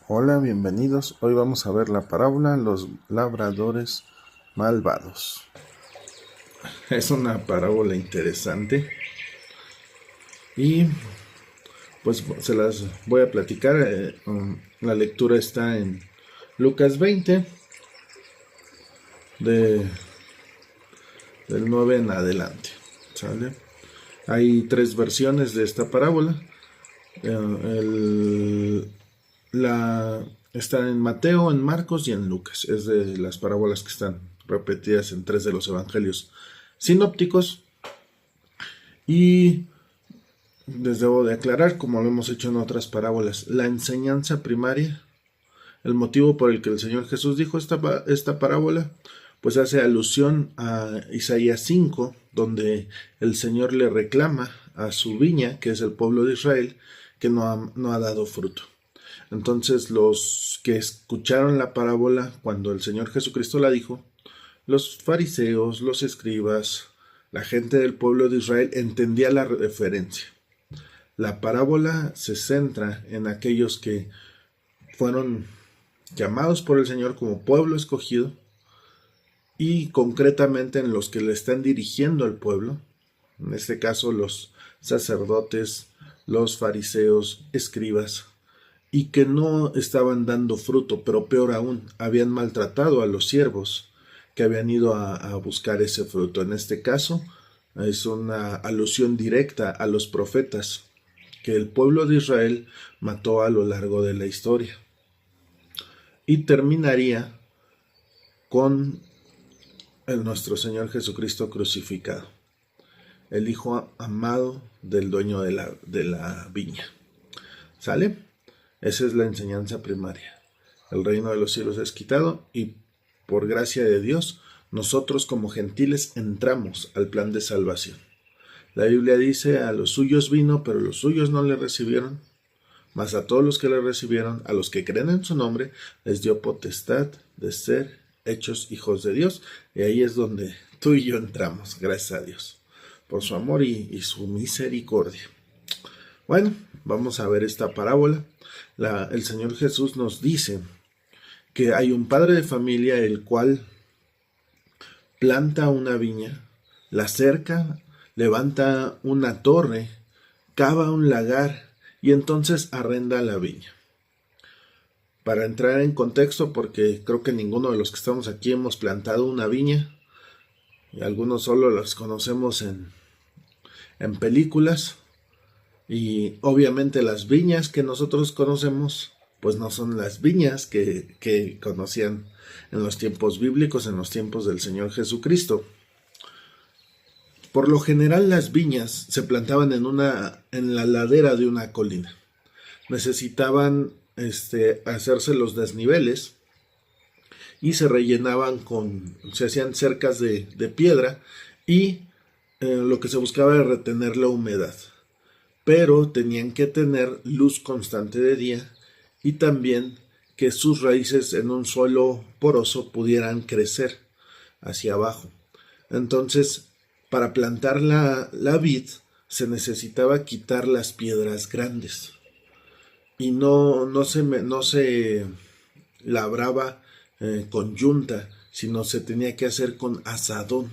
Hola, bienvenidos. Hoy vamos a ver la parábola Los labradores malvados. Es una parábola interesante y pues se las voy a platicar. La lectura está en Lucas 20, de, del 9 en adelante. ¿Sale? Hay tres versiones de esta parábola. Está en Mateo, en Marcos y en Lucas. Es de las parábolas que están repetidas en tres de los evangelios sinópticos. Y les debo de aclarar, como lo hemos hecho en otras parábolas, la enseñanza primaria, el motivo por el que el Señor Jesús dijo esta parábola, pues hace alusión a Isaías 5, donde el Señor le reclama a su viña, que es el pueblo de Israel, que no ha dado fruto. Entonces los que escucharon la parábola cuando el Señor Jesucristo la dijo, los fariseos, los escribas, la gente del pueblo de Israel entendía la referencia. La parábola se centra en aquellos que fueron llamados por el Señor como pueblo escogido y concretamente en los que le están dirigiendo al pueblo, en este caso los sacerdotes, los fariseos, escribas, y que no estaban dando fruto, pero peor aún, habían maltratado a los siervos que habían ido a buscar ese fruto. En este caso es una alusión directa a los profetas que el pueblo de Israel mató a lo largo de la historia. Y terminaría con nuestro Señor Jesucristo crucificado, el Hijo amado del dueño de la viña. ¿Sale? Esa es la enseñanza primaria. El reino de los cielos es quitado y por gracia de Dios, nosotros como gentiles entramos al plan de salvación. La Biblia dice, a los suyos vino, pero los suyos no le recibieron. Mas a todos los que le recibieron, a los que creen en su nombre, les dio potestad de ser hechos hijos de Dios. Y ahí es donde tú y yo entramos, gracias a Dios, por su amor y su misericordia. Bueno, vamos a ver esta parábola. El Señor Jesús nos dice que hay un padre de familia el cual planta una viña, la cerca, levanta una torre, cava un lagar y entonces arrenda la viña. Para entrar en contexto, porque creo que ninguno de los que estamos aquí hemos plantado una viña, y algunos solo las conocemos en películas, y obviamente las viñas que nosotros conocemos, pues no son las viñas que conocían en los tiempos bíblicos, en los tiempos del Señor Jesucristo. Por lo general las viñas se plantaban en la ladera de una colina. Necesitaban hacerse los desniveles y se rellenaban se hacían cercas de piedra y lo que se buscaba era retener la humedad. Pero tenían que tener luz constante de día y también que sus raíces en un suelo poroso pudieran crecer hacia abajo. Entonces, para plantar la vid se necesitaba quitar las piedras grandes y no se labraba con yunta, sino se tenía que hacer con azadón.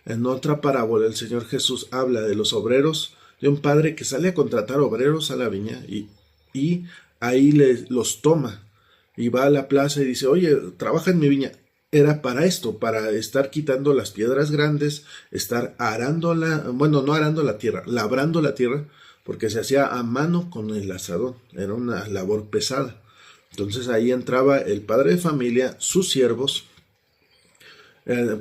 En otra parábola el Señor Jesús habla de los obreros, de un padre que sale a contratar obreros a la viña y ahí los toma y va a la plaza y dice, oye, trabaja en mi viña. Era para esto, para estar quitando las piedras grandes, estar arándola, bueno, no arando la tierra, labrando la tierra, porque se hacía a mano con el azadón, era una labor pesada. Entonces ahí entraba el padre de familia, sus siervos,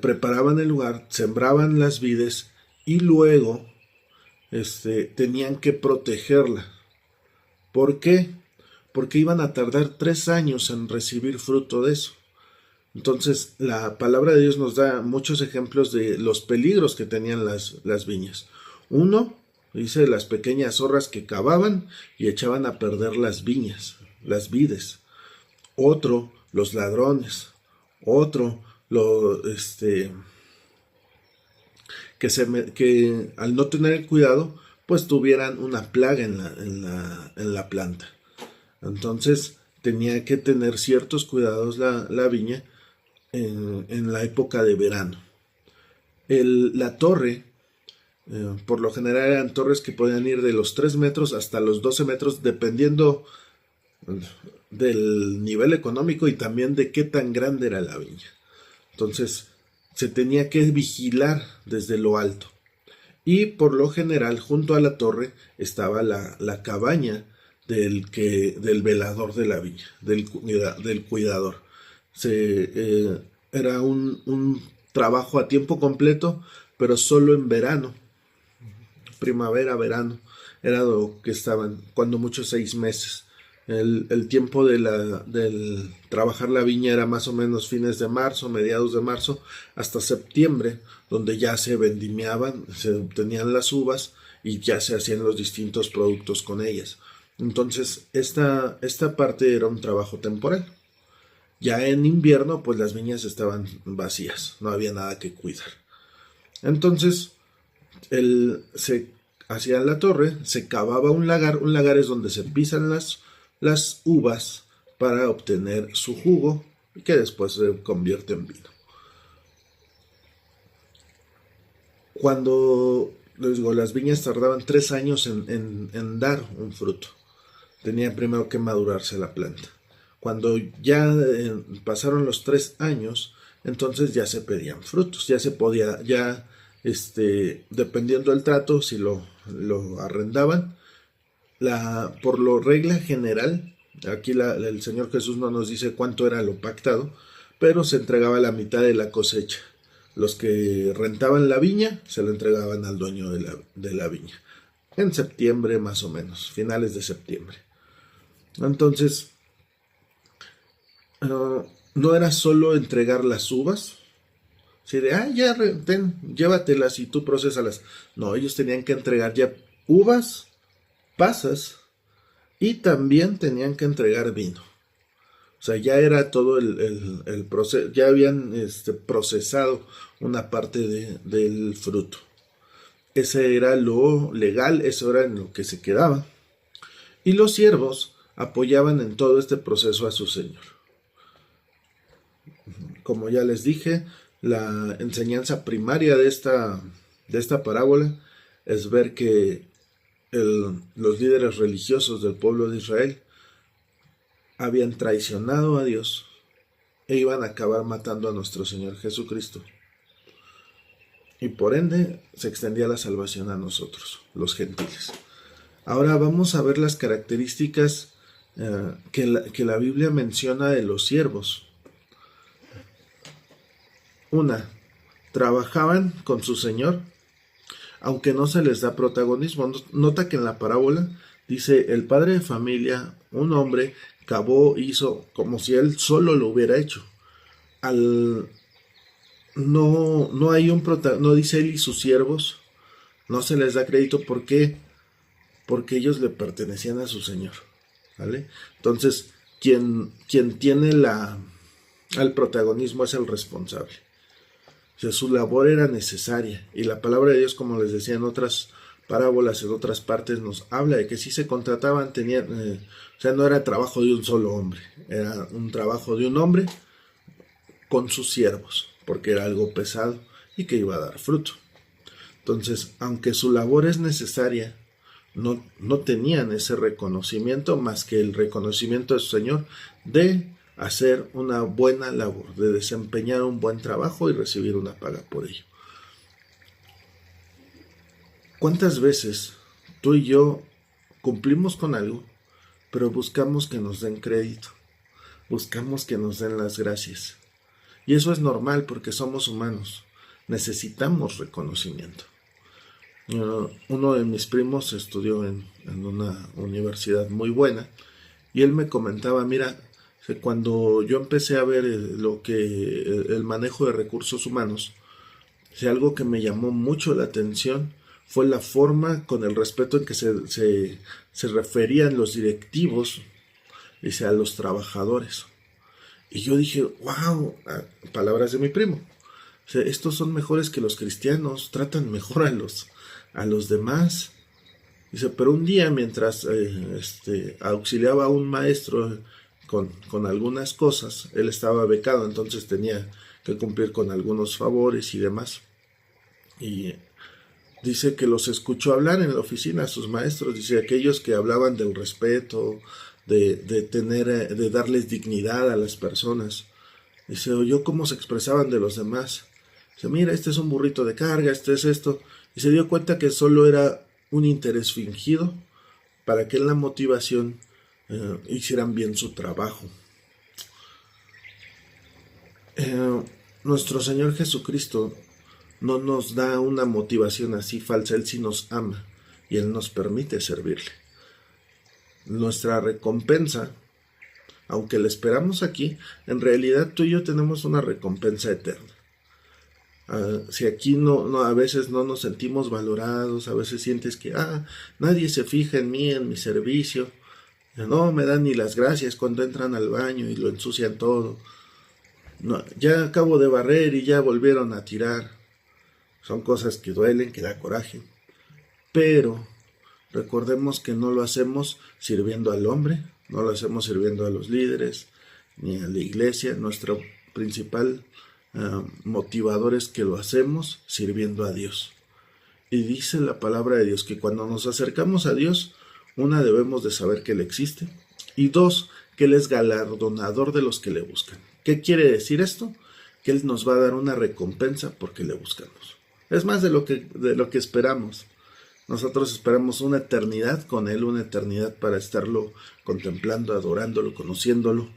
preparaban el lugar, sembraban las vides y luego tenían que protegerla. ¿Por qué? Porque iban a tardar 3 años en recibir fruto de eso. Entonces la palabra de Dios nos da muchos ejemplos de los peligros que tenían las viñas. Uno, dice, las pequeñas zorras que cavaban y echaban a perder las viñas, las vides. Otro, los ladrones. Otro, que al no tener cuidado, pues tuvieran una plaga en la planta. Entonces, tenía que tener ciertos cuidados la viña en la época de verano. La torre, por lo general eran torres que podían ir de los 3 metros hasta los 12 metros, dependiendo del nivel económico y también de qué tan grande era la viña. Entonces, se tenía que vigilar desde lo alto. Y por lo general, junto a la torre, estaba la cabaña del velador de la viña, del cuidador. Era un trabajo a tiempo completo, pero solo en verano, primavera, verano, era lo que estaban, cuando mucho 6 meses. El tiempo del trabajar la viña era más o menos fines de marzo, mediados de marzo, hasta septiembre, donde ya se vendimiaban, se obtenían las uvas y ya se hacían los distintos productos con ellas. Entonces, esta parte era un trabajo temporal. Ya en invierno, pues las viñas estaban vacías, no había nada que cuidar. Entonces, se hacía la torre, se cavaba un lagar es donde se pisan las uvas para obtener su jugo, que después se convierte en vino. Cuando, les digo, las viñas tardaban 3 años en dar un fruto, tenía primero que madurarse la planta. Cuando ya pasaron los 3 años, entonces ya se pedían frutos, ya se podía, dependiendo del trato, si lo arrendaban, por lo regla general, aquí el Señor Jesús no nos dice cuánto era lo pactado, pero se entregaba la mitad de la cosecha. Los que rentaban la viña se lo entregaban al dueño de la viña, en septiembre más o menos, finales de septiembre. Entonces, no era solo entregar las uvas, así de, ya, llévatelas y tú procesalas. No, ellos tenían que entregar ya uvas, pasas, y también tenían que entregar vino. O sea, ya era todo el proceso, ya habían procesado una parte del fruto. Ese era lo legal, eso era en lo que se quedaba. Y los siervos apoyaban en todo este proceso a su señor. Como ya les dije, la enseñanza primaria de esta parábola es ver que los líderes religiosos del pueblo de Israel habían traicionado a Dios e iban a acabar matando a nuestro Señor Jesucristo. Y por ende se extendía la salvación a nosotros, los gentiles. Ahora vamos a ver las características que la Biblia menciona de los siervos. Una, trabajaban con su Señor, aunque no se les da protagonismo. Nota que en la parábola dice, el padre de familia, un hombre, cavó, hizo, como si él solo lo hubiera hecho. No hay no dice él y sus siervos, no se les da crédito. ¿Por qué? Porque ellos le pertenecían a su Señor, ¿vale? Entonces, quien tiene el protagonismo es el responsable. O sea, su labor era necesaria, y la palabra de Dios, como les decía en otras parábolas, en otras partes, nos habla de que si se contrataban, o sea, no era trabajo de un solo hombre, era un trabajo de un hombre con sus siervos, porque era algo pesado y que iba a dar fruto. Entonces, aunque su labor es necesaria, no tenían ese reconocimiento más que el reconocimiento de su Señor de hacer una buena labor, de desempeñar un buen trabajo y recibir una paga por ello. ¿Cuántas veces tú y yo cumplimos con algo, pero buscamos que nos den crédito, buscamos que nos den las gracias? Y eso es normal porque somos humanos, necesitamos reconocimiento. Uno de mis primos estudió en una universidad muy buena y él me comentaba, mira, cuando yo empecé a ver el manejo de recursos humanos, algo que me llamó mucho la atención fue la forma, con el respeto en que se referían los directivos a los trabajadores. Y yo dije, wow, palabras de mi primo, estos son mejores que los cristianos, tratan mejor a los demás. Dice, pero un día mientras auxiliaba a un maestro con algunas cosas. Él estaba becado, entonces tenía que cumplir con algunos favores y demás. Y dice que los escuchó hablar en la oficina a sus maestros. Dice, aquellos que hablaban del respeto, de darles dignidad a las personas. Dice, oyó cómo se expresaban de los demás. Dice, mira, este es un burrito de carga, este es esto. Y se dio cuenta que solo era un interés fingido para que en la motivación hicieran bien su trabajo. Nuestro Señor Jesucristo no nos da una motivación así falsa. Él sí nos ama y Él nos permite servirle. Nuestra recompensa, aunque la esperamos aquí, en realidad tú y yo tenemos una recompensa eterna. Si aquí a veces no nos sentimos valorados, a veces sientes que nadie se fija en mí, en mi servicio, no me dan ni las gracias cuando entran al baño y lo ensucian todo, no, ya acabo de barrer y ya volvieron a tirar. Son cosas que duelen, que da coraje, pero recordemos que no lo hacemos sirviendo al hombre, no lo hacemos sirviendo a los líderes ni a la iglesia. Nuestro principal motivador es que lo hacemos sirviendo a Dios. Y dice la palabra de Dios que cuando nos acercamos a Dios, una, debemos de saber que Él existe, y dos, que Él es galardonador de los que le buscan. ¿Qué quiere decir esto? Que Él nos va a dar una recompensa porque le buscamos. Es más de lo que esperamos. Nosotros esperamos una eternidad con Él, una eternidad para estarlo contemplando, adorándolo, conociéndolo,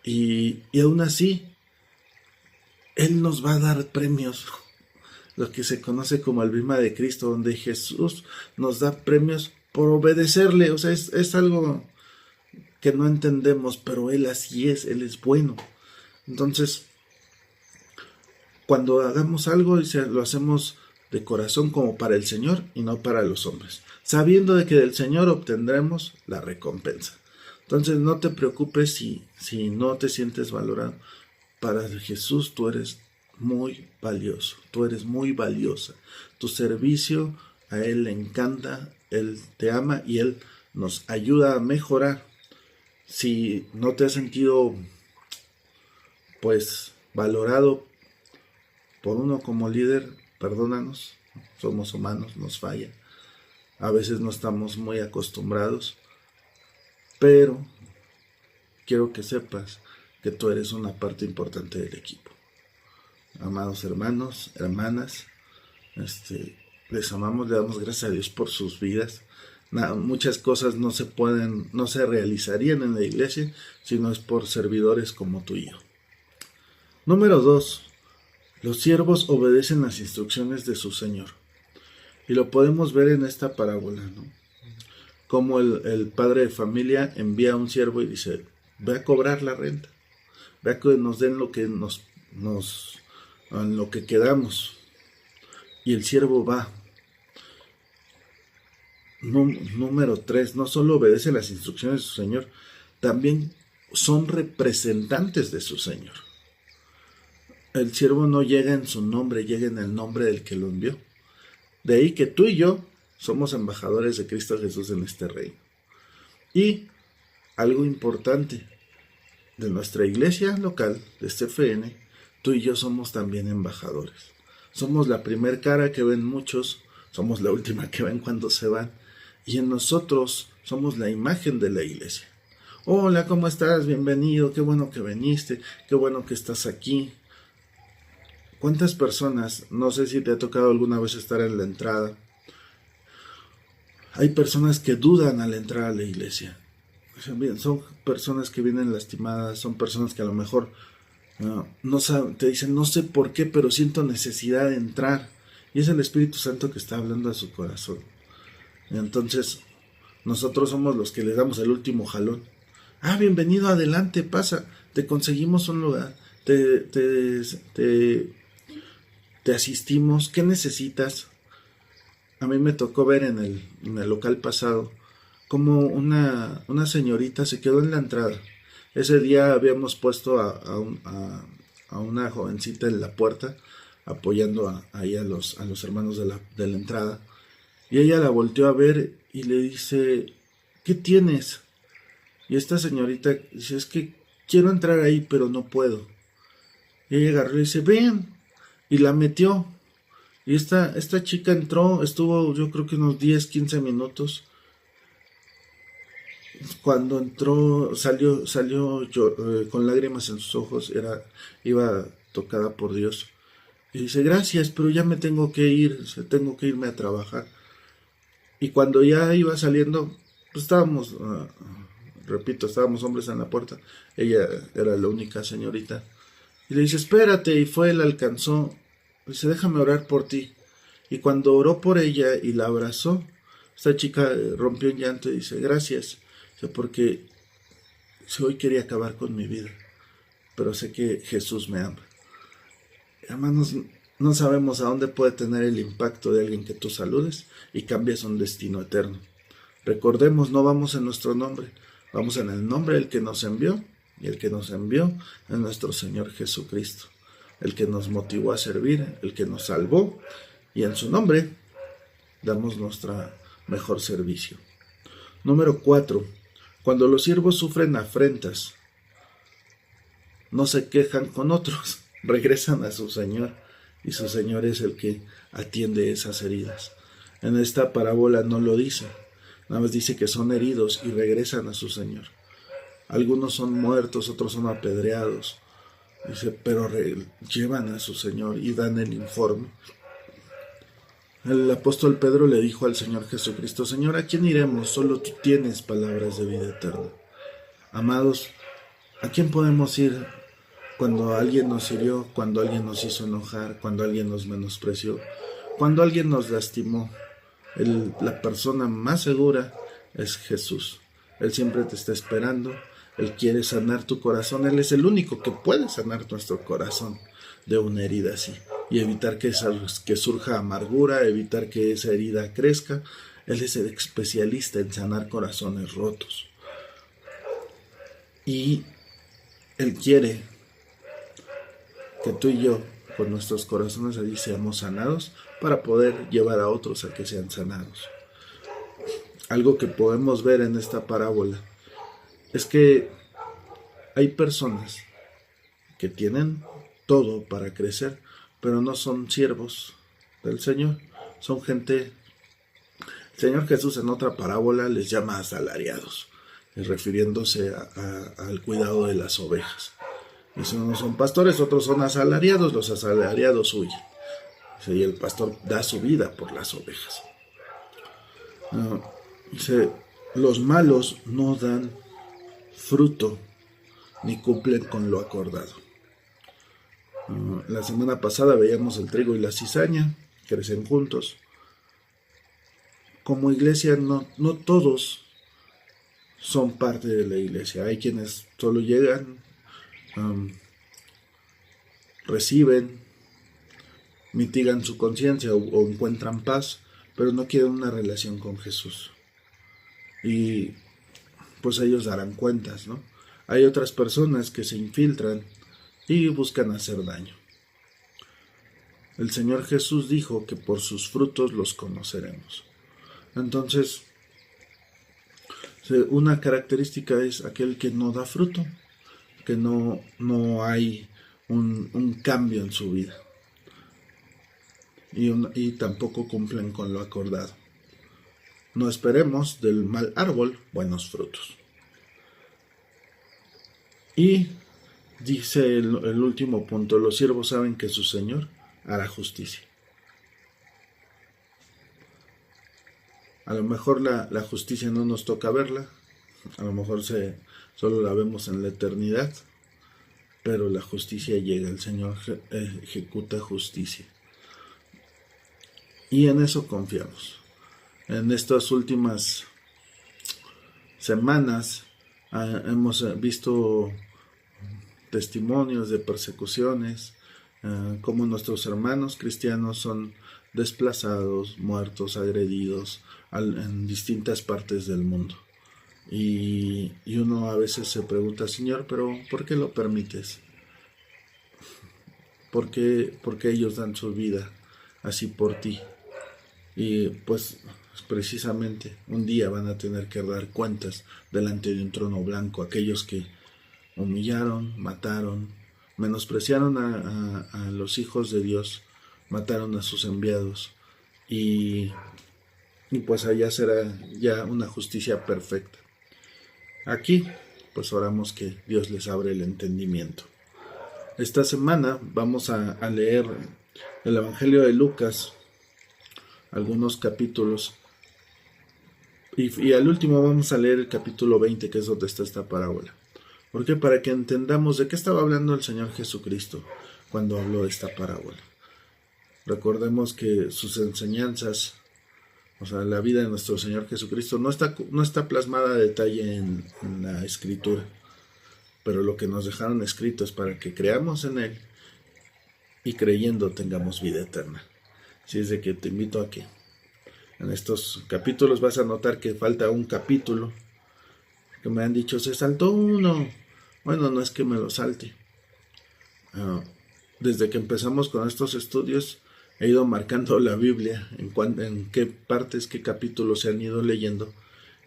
y aún así Él nos va a dar premios, lo que se conoce como el bima de Cristo, donde Jesús nos da premios por obedecerle. O sea, es algo que no entendemos, pero Él así es, Él es bueno. Entonces, cuando hagamos algo, lo hacemos de corazón como para el Señor y no para los hombres, sabiendo de que del Señor obtendremos la recompensa. Entonces, no te preocupes si no te sientes valorado. Para Jesús tú eres muy valioso, tú eres muy valiosa. Tu servicio a Él le encanta, Él te ama y Él nos ayuda a mejorar. Si no te has sentido valorado por uno como líder, perdónanos, somos humanos, nos falla. A veces no estamos muy acostumbrados, pero quiero que sepas que tú eres una parte importante del equipo. Amados hermanos, hermanas, les amamos, le damos gracias a Dios por sus vidas. Muchas cosas no se realizarían en la iglesia si no es por servidores como tú y yo. Número 2. Los siervos obedecen las instrucciones de su Señor. Y lo podemos ver en esta parábola, ¿no? Como el padre de familia envía a un siervo y dice, ve a cobrar la renta. Ve a que nos den lo que en lo que quedamos. Y el siervo va. Número 3. No solo obedece las instrucciones de su Señor, también son representantes de su Señor. El siervo no llega en su nombre, llega en el nombre del que lo envió. De ahí que tú y yo somos embajadores de Cristo Jesús en este reino. Y algo importante, de nuestra iglesia local, de este FN, tú y yo somos también embajadores. Somos la primer cara que ven muchos, somos la última que ven cuando se van, y en nosotros somos la imagen de la iglesia. Hola, ¿cómo estás? Bienvenido, qué bueno que viniste, qué bueno que estás aquí. ¿Cuántas personas, no sé si te ha tocado alguna vez estar en la entrada? Hay personas que dudan al entrar a la iglesia. Son personas que vienen lastimadas, son personas que a lo mejor no saben, te dicen, no sé por qué, pero siento necesidad de entrar. Y es el Espíritu Santo que está hablando a su corazón. Entonces, nosotros somos los que le damos el último jalón. Bienvenido, adelante, pasa, te conseguimos un lugar, te asistimos, ¿qué necesitas? A mí me tocó ver en el local pasado como una señorita se quedó en la entrada. Ese día habíamos puesto a una jovencita en la puerta, apoyando ahí a los hermanos de la entrada. Y ella la volteó a ver y le dice, ¿qué tienes? Y esta señorita dice, es que quiero entrar ahí, pero no puedo. Y ella agarró y dice, ven, y la metió. Y esta chica entró, estuvo yo creo que unos 10, 15 minutos. Cuando entró, salió con lágrimas en sus ojos, iba tocada por Dios. Y dice, gracias, pero ya me tengo que ir, tengo que irme a trabajar. Y cuando ya iba saliendo, pues estábamos, repito, estábamos hombres en la puerta. Ella era la única señorita. Y le dice, espérate, y fue, la alcanzó. Dice, déjame orar por ti. Y cuando oró por ella y la abrazó, esta chica rompió en llanto y dice, gracias, porque hoy quería acabar con mi vida, pero sé que Jesús me ama. Hermanos, no sabemos a dónde puede tener el impacto de alguien que tú saludes y cambias un destino eterno. Recordemos, no vamos en nuestro nombre, vamos en el nombre del que nos envió, y el que nos envió es nuestro Señor Jesucristo, el que nos motivó a servir, el que nos salvó, y en su nombre damos nuestro mejor servicio. Número 4. Cuando los siervos sufren afrentas, no se quejan con otros, regresan a su Señor, y su Señor es el que atiende esas heridas. En esta parábola no lo dice, nada más dice que son heridos y regresan a su Señor. Algunos son muertos, otros son apedreados, dice, pero llevan a su Señor y dan el informe. El apóstol Pedro le dijo al Señor Jesucristo, Señor, ¿a quién iremos? Solo tú tienes palabras de vida eterna. Amados, ¿a quién podemos ir cuando alguien nos hirió, cuando alguien nos hizo enojar, cuando alguien nos menospreció, cuando alguien nos lastimó? La persona más segura es Jesús. Él siempre te está esperando, Él quiere sanar tu corazón, Él es el único que puede sanar nuestro corazón de una herida así y evitar que surja amargura, evitar que esa herida crezca. Él es el especialista en sanar corazones rotos. Y Él quiere que tú y yo, con nuestros corazones allí, seamos sanados para poder llevar a otros a que sean sanados. Algo que podemos ver en esta parábola es que hay personas que tienen todo para crecer, pero no son siervos del Señor, son gente. El Señor Jesús en otra parábola les llama asalariados, refiriéndose al cuidado de las ovejas. Dice, unos son pastores, otros son asalariados, los asalariados huyen. Dice, y el pastor da su vida por las ovejas. Dice, los malos no dan fruto ni cumplen con lo acordado. La semana pasada veíamos el trigo y la cizaña, crecen juntos. Como iglesia no todos son parte de la iglesia. Hay quienes solo llegan, reciben, mitigan su conciencia o encuentran paz, pero no quieren una relación con Jesús. Y pues ellos darán cuentas, ¿no? Hay otras personas que se infiltran y buscan hacer daño. El Señor Jesús dijo que por sus frutos los conoceremos. Entonces, una característica es aquel que no da fruto, que no hay un cambio en su vida. Y tampoco cumplen con lo acordado. No esperemos del mal árbol buenos frutos. Y dice el último punto, los siervos saben que su Señor hará justicia. A lo mejor la justicia no nos toca verla, a lo mejor solo la vemos en la eternidad, pero la justicia llega, el Señor ejecuta justicia. Y en eso confiamos. En estas últimas semanas hemos visto testimonios de persecuciones, como nuestros hermanos cristianos son desplazados, muertos, agredidos en distintas partes del mundo. Y uno a veces se pregunta, Señor, pero ¿por qué lo permites? ¿Por qué ellos dan su vida así por ti? Y pues precisamente un día van a tener que dar cuentas delante de un trono blanco aquellos que humillaron, mataron, menospreciaron a los hijos de Dios, mataron a sus enviados, y pues allá será ya una justicia perfecta. Aquí pues oramos que Dios les abre el entendimiento. Esta semana vamos a leer el Evangelio de Lucas, algunos capítulos, y al último vamos a leer el capítulo 20, que es donde está esta parábola. ¿Por qué? Para que entendamos de qué estaba hablando el Señor Jesucristo cuando habló de esta parábola. Recordemos que sus enseñanzas, o sea, la vida de nuestro Señor Jesucristo no está plasmada a detalle en la Escritura, pero lo que nos dejaron escrito es para que creamos en Él y creyendo tengamos vida eterna. Así es de que te invito a que en estos capítulos vas a notar que falta un capítulo, que me han dicho, se saltó uno. Bueno, no es que me lo salte. Desde que empezamos con estos estudios, he ido marcando la Biblia, en qué partes, qué capítulos se han ido leyendo.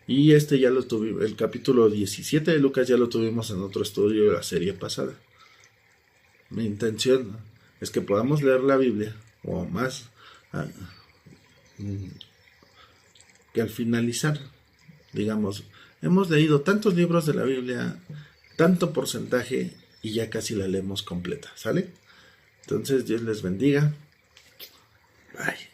Y ya lo tuvimos, el capítulo 17 de Lucas ya lo tuvimos en otro estudio de la serie pasada. Mi intención es que podamos leer la Biblia, o más, que al finalizar, digamos, hemos leído tantos libros de la Biblia, tanto porcentaje, y ya casi la leemos completa, ¿sale? Entonces, Dios les bendiga. Bye.